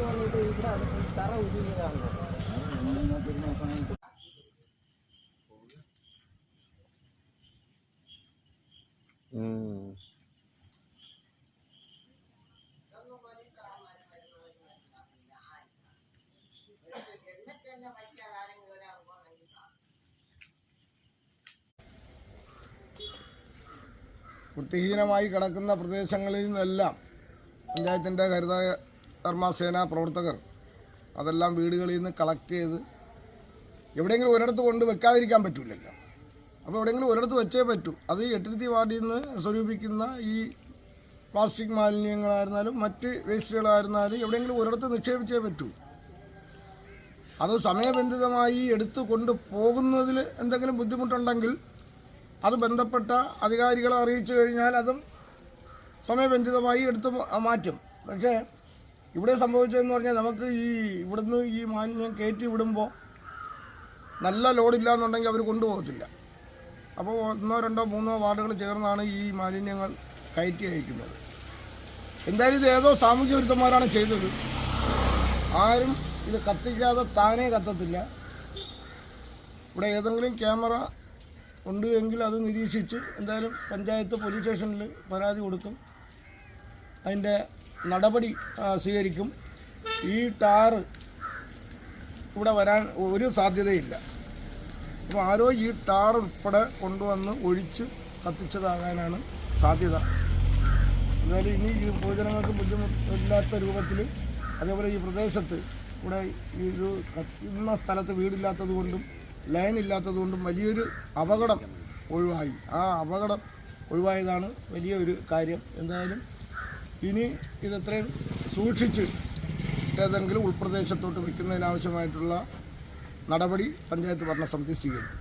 പറഞ്ഞിട്ട് ഇവിടെ തറ ഉദിക്കുന്നതാണ്. വൃത്തിഹീനമായി കിടക്കുന്ന പ്രദേശങ്ങളിൽ നിന്നെല്ലാം പഞ്ചായത്തിൻ്റെ ഹരിതകർമ്മസേന പ്രവർത്തകർ അതെല്ലാം വീടുകളിൽ നിന്ന് കളക്ട് ചെയ്ത് എവിടെയെങ്കിലും ഒരിടത്ത് കൊണ്ട് വെക്കാതിരിക്കാൻ പറ്റില്ലല്ലോ. അപ്പോൾ എവിടെയെങ്കിലും ഒരിടത്ത് വെച്ചേ പറ്റൂ. അത് ഈ എട്ടിരുത്തി വാർഡിൽ നിന്ന് സ്വരൂപിക്കുന്ന ഈ പ്ലാസ്റ്റിക് മാലിന്യങ്ങളായിരുന്നാലും മറ്റ് വേസ്റ്റുകളായിരുന്നാലും എവിടെയെങ്കിലും ഒരിടത്ത് നിക്ഷേപിച്ചേ പറ്റൂ. അത് സമയബന്ധിതമായി എടുത്തു കൊണ്ട് പോകുന്നതിൽ എന്തെങ്കിലും ബുദ്ധിമുട്ടുണ്ടെങ്കിൽ അത് ബന്ധപ്പെട്ട അധികാരികളെ അറിയിച്ചു കഴിഞ്ഞാൽ അതും സമയബന്ധിതമായി എടുത്ത് മാറ്റും. പക്ഷേ ഇവിടെ സംഭവിച്ചതെന്ന് പറഞ്ഞാൽ നമുക്ക് ഇവിടുന്ന് ഈ മാലിന്യം കയറ്റി വിടുമ്പോൾ നല്ല ലോഡില്ല എന്നുണ്ടെങ്കിൽ അവർ കൊണ്ടുപോകത്തില്ല. അപ്പോൾ 1, 2, 3 വാർഡുകൾ ചേർന്നാണ് ഈ മാലിന്യങ്ങൾ കയറ്റി അയക്കുന്നത്. എന്തായാലും ഇത് ഏതോ സാമൂഹ്യ വിരുദ്ധന്മാരാണ് ചെയ്തത്. ആരും ഇത് കത്തിക്കാതെ താനേ കത്തത്തില്ല. ഇവിടെ ഏതെങ്കിലും ക്യാമറ ഉണ്ട് എങ്കിൽ അത് നിരീക്ഷിച്ച് എന്തായാലും പഞ്ചായത്ത് പോലീസ് സ്റ്റേഷനിൽ പരാതി കൊടുക്കും. അതിൻ്റെ നടപടി സ്വീകരിക്കും. ഈ ടാറ് ഇവിടെ വരാൻ ഒരു സാധ്യതയില്ല. അപ്പോൾ ആരോ ഈ ടാർ ഉൾപ്പെടെ കൊണ്ടുവന്ന് ഒഴിച്ച് കത്തിച്ചതാകാനാണ് സാധ്യത. എന്നാലും ഇനി ഈ പൊതുജനങ്ങൾക്ക് ബുദ്ധിമുട്ടില്ലാത്ത രൂപത്തിൽ അതേപോലെ ഈ പ്രദേശത്ത് ഇവിടെ ഇത് കത്തുന്ന സ്ഥലത്ത് വീടില്ലാത്തത് കൊണ്ടും ലൈൻ ഇല്ലാത്തത് കൊണ്ടും വലിയൊരു അപകടം ഒഴിവായി. ആ അപകടം ഒഴിവായതാണ് വലിയൊരു കാര്യം. എന്തായാലും ഇനി ഇതെത്രയും സൂക്ഷിച്ച് ഏതെങ്കിലും ഉൾപ്രദേശത്തോട്ട് വയ്ക്കുന്നതിനാവശ്യമായിട്ടുള്ള നടപടി പഞ്ചായത്ത് ഭരണസമിതി സ്വീകരിക്കും.